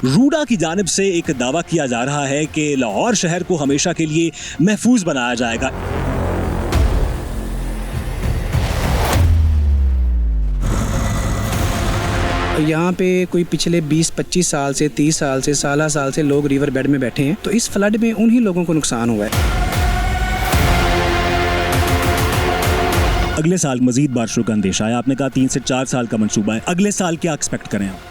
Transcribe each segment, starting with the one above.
रूडा की जानिब से एक दावा किया जा रहा है कि लाहौर शहर को हमेशा के लिए महफूज बनाया जाएगा। यहाँ पे कोई पिछले 20-25 साल से 30 साल से साल से लोग रिवर बेड में बैठे हैं, तो इस फ्लड में उन्हीं लोगों को नुकसान हुआ है। अगले साल मजीद बारिशों का अंदेशा है। आपने कहा 3 से 4 साल का मंसूबा है, अगले साल क्या एक्सपेक्ट करें आप?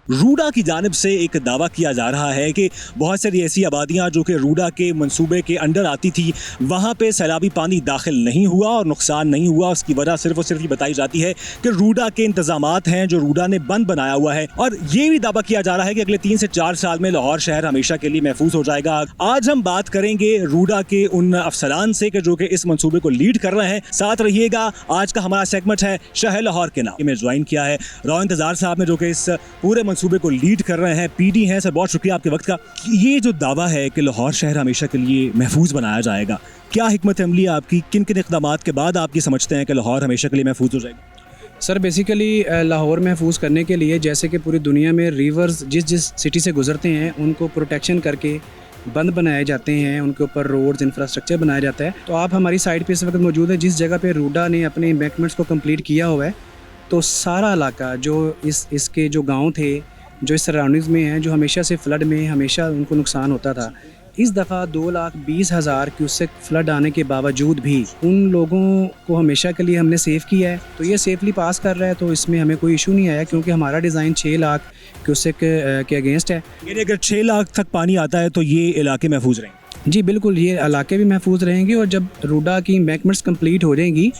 रूडा की जानिब से एक दावा किया जा रहा है कि बहुत सारी ऐसी आबादियाँ जो कि रूडा के मंसूबे के अंडर आती थी, वहाँ पे सैलाबी पानी दाखिल नहीं हुआ और नुकसान नहीं हुआ। उसकी वजह सिर्फ और सिर्फ ये बताई जाती है कि रूडा के इंतजामात हैं जो रूडा ने बंद बनाया हुआ है। और ये भी दावा किया जा रहा है कि अगले 3 से 4 साल में लाहौर शहर हमेशा के लिए महफूज हो जाएगा। आज हम बात करेंगे रूडा के उन अफसरान से कि जो कि इस मंसूबे को लीड कर रहे हैं। साथ रहिएगा, आज का हमारा सेगमेंट है शहर लाहौर के नाम में ज्वाइन किया है रॉ इंतजार साहब ने, जो कि इस पूरे मंसूबे को लीड कर रहे हैं। पीडी हैं सर, बहुत शुक्रिया आपके वक्त का। ये जो दावा है कि लाहौर शहर हमेशा के लिए महफूज बनाया जाएगा, क्या हिकमत अमली है आपकी? किन किन इक़दामात के बाद आप ये समझते हैं कि लाहौर हमेशा के लिए महफूज हो जाएगा? सर बेसिकली लाहौर महफूज करने के लिए, जैसे कि पूरी दुनिया में रिवर्स जिस सिटी से गुजरते हैं उनको प्रोटेक्शन करके बंद बनाए जाते हैं, उनके ऊपर रोड्स इंफ्रास्ट्रक्चर बनाया जाता है। तो आप हमारी साइड पे इस वक्त मौजूद है जिस जगह पे रूडा ने अपने एम्बैंकमेंट्स को कंप्लीट किया हुआ है। तो सारा इलाका जो इसके जो गाँव थे जो इस सराउंडिंग्स में हैं, जो हमेशा से फ्लड में हमेशा उनको नुकसान होता था, इस दफ़ा 2,20,000 क्यूसेक फ्लड आने के बावजूद भी उन लोगों को हमेशा के लिए हमने सेव किया है। तो ये सेफली पास कर रहा है, तो इसमें हमें कोई इशू नहीं आया क्योंकि हमारा डिज़ाइन 6 लाख क्यूसेक के अगेंस्ट है। यानी अगर 6 लाख तक पानी आता है तो ये इलाके महफूज रहेंगे? जी बिल्कुल, ये इलाके भी महफूज रहेंगे। और जब रूडा की एम्बैंकमेंट्स कंप्लीट हो जाएंगी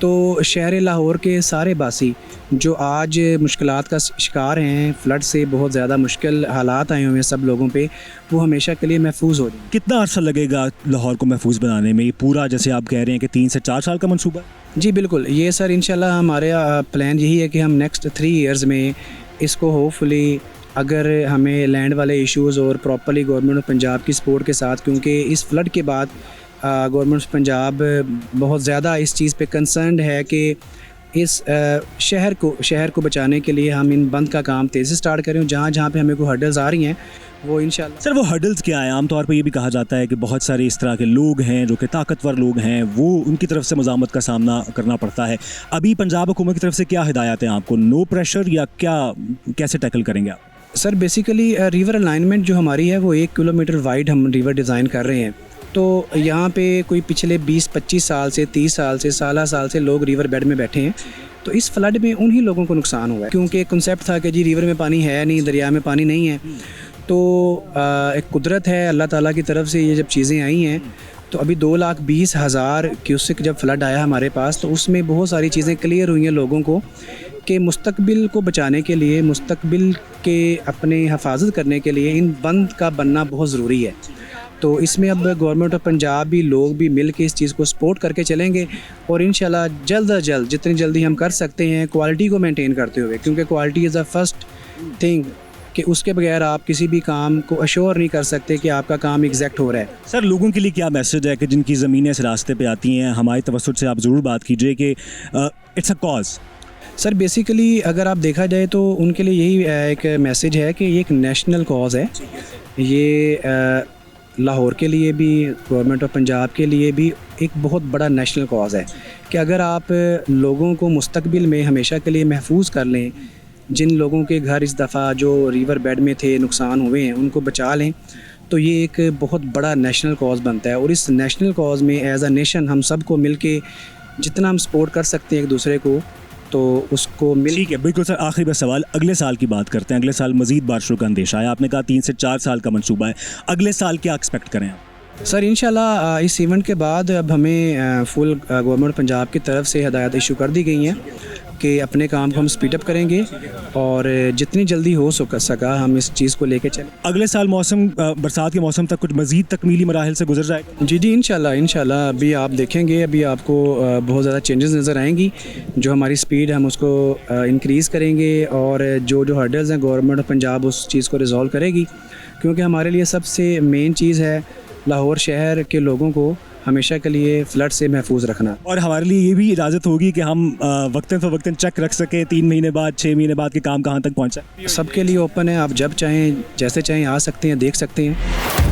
तो शहर लाहौर के सारे बासी जो आज मुश्किलात का शिकार हैं, फ्लड से बहुत ज़्यादा मुश्किल हालात आए हुए हैं सब लोगों पे, वो हमेशा के लिए महफूज हो जाए। कितना अर्सा लगेगा लाहौर को महफूज बनाने में? ये पूरा जैसे आप कह रहे हैं कि 3 से 4 साल का मंसूबा है? जी बिल्कुल, ये सर इंशाल्लाह हमारे प्लान यही है कि हम नेक्स्ट 3 ईयर्स में इसको होपफुली, अगर हमें लैंड वाले इश्यूज़ और प्रॉपरली गवर्नमेंट ऑफ पंजाब की सपोर्ट के साथ, क्योंकि इस फ्लड के बाद गवर्नमेंट ऑफ पंजाब बहुत ज़्यादा इस चीज़ पे कंसर्न्ड है कि इस शहर को बचाने के लिए हम इन बंद का काम तेज़ी से स्टार्ट करें। जहाँ पे हमें कोई हर्डल्स आ रही हैं वो इंशाल्लाह। सर वो हर्डल्स क्या है? आमतौर पर ये भी कहा जाता है कि बहुत सारे इस तरह के लोग हैं जो कि ताकतवर लोग हैं, वो उनकी तरफ से मज़ामत का सामना करना पड़ता है। अभी पंजाब हुकूमत की तरफ से क्या हिदायत हैं आपको? नो प्रेशर या क्या, कैसे टैकल करेंगे आप? सर बेसिकली रिवर अलाइनमेंट जो हमारी है वो 1 किलोमीटर वाइड हम रिवर डिज़ाइन कर रहे हैं। तो यहाँ पे कोई पिछले 20-25 साल से 30 साल से साल से लोग रिवर बेड में बैठे हैं, तो इस फ्लड में उन्हीं लोगों को नुकसान हुआ है। क्योंकि एक कॉन्सेप्ट था कि जी रिवर में पानी है नहीं, दरिया में पानी नहीं है। तो एक कुदरत है, अल्लाह ताला की तरफ से ये जब चीज़ें आई हैं, तो अभी 2,20,000 क्यूसेक जब फ्लड आया हमारे पास, तो उसमें बहुत सारी चीज़ें क्लियर हुई हैं लोगों को कि मुस्तकबिल को बचाने के लिए, मुस्तकबिल के अपने हिफाजत करने के लिए इन बंद का बनना बहुत ज़रूरी है। तो इसमें अब गवर्नमेंट ऑफ पंजाब भी, लोग भी मिल के इस चीज़ को सपोर्ट करके चलेंगे और इंशाल्लाह जल्द अज जल्द जितनी जल्दी हम कर सकते हैं क्वालिटी को मेंटेन करते हुए, क्योंकि quality is the first thing कि उसके बगैर आप किसी भी काम को अश्योर नहीं कर सकते कि आपका काम एग्जैक्ट हो रहा है। सर लोगों के लिए क्या मैसेज है कि जिनकी ज़मीनें इस रास्ते पे आती हैं, हमारी तवज्जुह से आप ज़रूर बात कीजिए कि it's a cause. Sir basically अगर आप देखा जाए तो उनके लिए यही एक मैसेज है कि ये एक नेशनल कॉज है। ये लाहौर के लिए भी, गवर्नमेंट ऑफ पंजाब के लिए भी एक बहुत बड़ा नेशनल कॉज है कि अगर आप लोगों को मुस्तकबिल में हमेशा के लिए महफूज कर लें, जिन लोगों के घर इस दफ़ा जो रिवर बेड में थे नुकसान हुए हैं उनको बचा लें, तो ये एक बहुत बड़ा नेशनल कॉज बनता है। और इस नेशनल कॉज में एज अ नेशन हम सब को मिल के जितना हम सपोर्ट कर सकते हैं एक दूसरे को, तो उसको मिल। ठीक है, बिल्कुल सर। आखिरी बस सवाल, अगले साल की बात करते हैं। अगले साल मजीद बारिशों का अंदेशा है। आपने कहा 3 से 4 साल का मंसूबा है, अगले साल क्या एक्सपेक्ट करें आप? सर इंशाल्लाह इस इवेंट के बाद अब हमें फुल गवर्नमेंट पंजाब की तरफ से हदायत इशू कर दी गई हैं कि अपने काम को हम स्पीड अप करेंगे और जितनी जल्दी हो सका हम इस चीज़ को लेके चलें। अगले साल मौसम, बरसात के मौसम तक कुछ मजीद तकमीली मराहिल से गुजर जाएगा? जी इंशाल्लाह अभी आप देखेंगे, अभी आपको बहुत ज़्यादा चेंजेस नज़र आएंगी। जो हमारी स्पीड हम उसको इंक्रीज़ करेंगे और जो हर्डल्स हैं गवर्नमेंट ऑफ पंजाब उस चीज़ को रिजॉल्व करेगी, क्योंकि हमारे लिए सबसे मेन चीज़ है लाहौर शहर के लोगों को हमेशा के लिए फ्लड से महफूज रखना। और हमारे लिए ये भी इजाज़त होगी कि हम वक्तन फ़वक्तन चेक रख सकें 3 महीने बाद 6 महीने बाद कि काम कहाँ तक पहुँचा। सबके लिए ओपन है, आप जब चाहें जैसे चाहें आ सकते हैं, देख सकते हैं।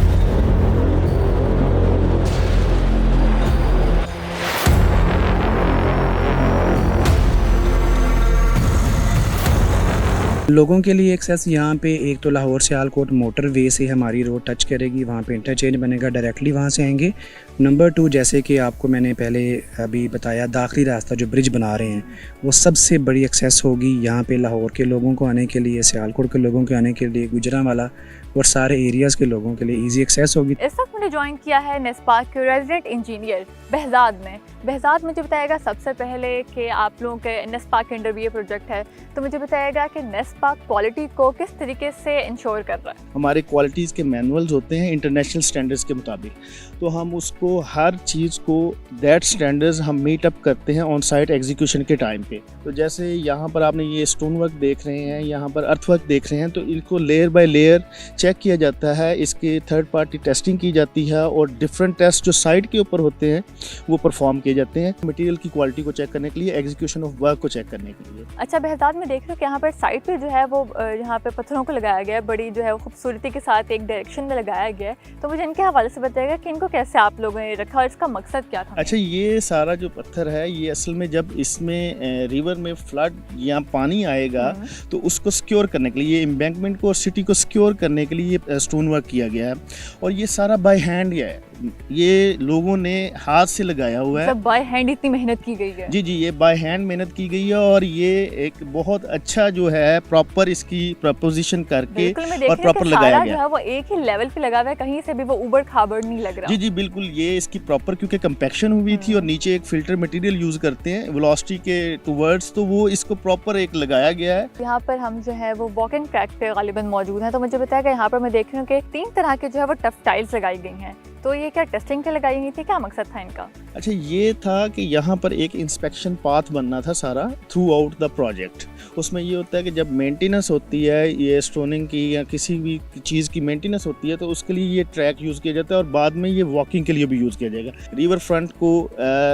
लोगों के लिए एक्सेस यहाँ पे एक तो लाहौर सियालकोट मोटर वे से हमारी रोड टच करेगी, वहाँ पे इंटरचेंज बनेगा, डायरेक्टली वहाँ से आएंगे। नंबर 2, जैसे कि आपको मैंने पहले अभी बताया, दाखिली रास्ता जो ब्रिज बना रहे हैं वो सबसे बड़ी एक्सेस होगी यहाँ पे लाहौर के लोगों को आने के लिए, सियालकोट के लोगों के आने के लिए, गुजरांवाला और सारे एरियाज़ के लोगों के लिए ईजी एक्सेस होगी। इस वक्त मैंने ज्वाइन किया है नेस्पाक के रेजिडेंट इंजीनियर बहजाद में। बहजाद मुझे बताएगा सबसे पहले कि आप लोगों के नेस्पाक के अंडर भी ये प्रोजेक्ट है, तो मुझे बताएगा कि नेस्पाक क्वालिटी को किस तरीके से इंश्योर कर रहा है। हमारे क्वालिटीज़ के मैनुअल्स होते हैं इंटरनेशनल स्टैंडर्ड्स के मुताबिक, तो हम उसको हर चीज़ को दैट स्टैंडर्ड्स हम मीट अप करते हैं ऑन साइट एग्जीक्यूशन के टाइम पे। तो जैसे यहाँ पर आपने ये स्टोन वर्क देख रहे हैं, यहाँ पर अर्थ वर्क देख रहे हैं, तो इनको लेयर बाय लेयर चेक किया जाता है, इसकी थर्ड पार्टी टेस्टिंग की जाती है और डिफरेंट टेस्ट जो साइट के ऊपर होते हैं वो परफॉर्म किए जाते हैं मटेरियल की क्वालिटी को चेक करने के लिए, एग्जीक्यूशन ऑफ वर्क को चेक करने के लिए। अच्छा बहजाद, मैं देख रही हूँ कि यहाँ पर साइट पे जो है वो यहाँ पे पत्थरों को लगाया गया है, बड़ी जो है वो खूबसूरती के साथ एक डायरेक्शन में लगाया गया है, तो मुझे इनके हवाले से बताएगा कि इनको कैसे आप लोगों ने रखा और इसका मकसद क्या था। अच्छा, ये सारा जो पत्थर है ये असल में जब इसमें रिवर में फ्लड या पानी आएगा तो उसको सिक्योर करने के लिए, ये एम्बैंकमेंट को और सिटी को सिक्योर करने के लिए ये स्टोन वर्क किया गया है। और ये सारा बाय हैंड है, ये लोगों ने हाथ से लगाया हुआ है। सब बाय हैंड इतनी मेहनत की गई है? जी, ये बाय हैंड मेहनत की गई है और ये एक बहुत अच्छा जो है प्रॉपर इसकी प्रपोजिशन करके और प्रॉपर लगाया गया है। वो एक ही लेवल पे लगा हुआ है, कहीं से भी वो उबड़ खाबड़ नहीं लग रहा। जी बिल्कुल, ये इसकी प्रॉपर क्योंकि कंपैक्शन हुई थी और नीचे एक फिल्टर मटेरियल यूज करते हैं वेलोसिटी के टुवर्ड्स, तो वो इसको प्रॉपर एक लगाया गया है। यहाँ पर हम जो है वो वॉकिंग ट्रैक पे गालिबन मौजूद हैं, तो मुझे बताया यहाँ पर मैं देख रही हूँ कि 3 तरह के जो है वो टफ टाइल्स लगाई गई हैं, तो ये क्या टेस्टिंग के लगाई गई थी, क्या मकसद था इनका? अच्छा, ये था कि यहाँ पर एक इंस्पेक्शन पाथ बनना था सारा थ्रू आउट द प्रोजेक्ट। उसमें ये होता है कि जब मेंटेनेंस होती है, ये स्टोनिंग की या किसी भी चीज़ की मेंटेनेंस होती है, तो उसके लिए ये ट्रैक यूज़ किया जाता है और बाद में ये वॉकिंग के लिए भी यूज़ किया जाएगा। रिवर फ्रंट को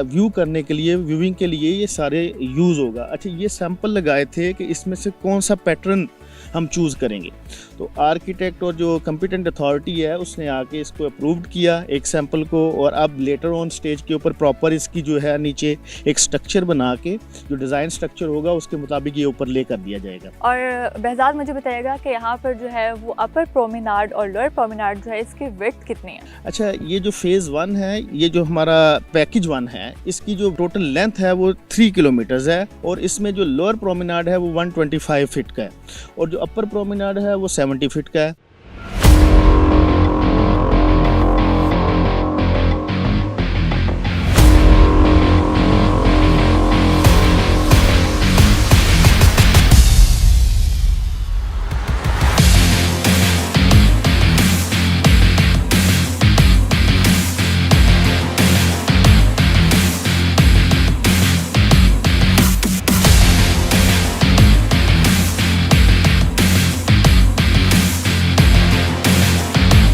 व्यू करने के लिए, व्यूइंग के लिए ये सारे यूज़ होगा। अच्छा, ये सैंपल लगाए थे कि इसमें से कौन सा पैटर्न हम चूज़ करेंगे, तो आर्किटेक्ट और जो कॉम्पिटेंट अथॉरिटी है उसने आके इसको अप्रूव्ड किया एक सैंपल को, और अब लेटर ऑन स्टेज के ऊपर प्रॉपर इसकी जो है नीचे एक स्ट्रक्चर बना के जो डिज़ाइन स्ट्रक्चर होगा उसके मुताबिक ये ऊपर ले कर दिया जाएगा। और बहजाद मुझे बताएगा कि यहाँ पर जो है वो अपर प्रोमेनाड और लोअर प्रोमेनाड जो है इसकी विड्थ कितनी है? अच्छा, ये जो फेज़ 1 है, ये जो हमारा पैकेज 1 है, इसकी जो टोटल लेंथ है वो 3 किलोमीटर्स है और इसमें जो लोअर प्रोमेनाड है वो 125 फीट का है और जो अपर प्रोमेनाड है वो 70 फीट का है।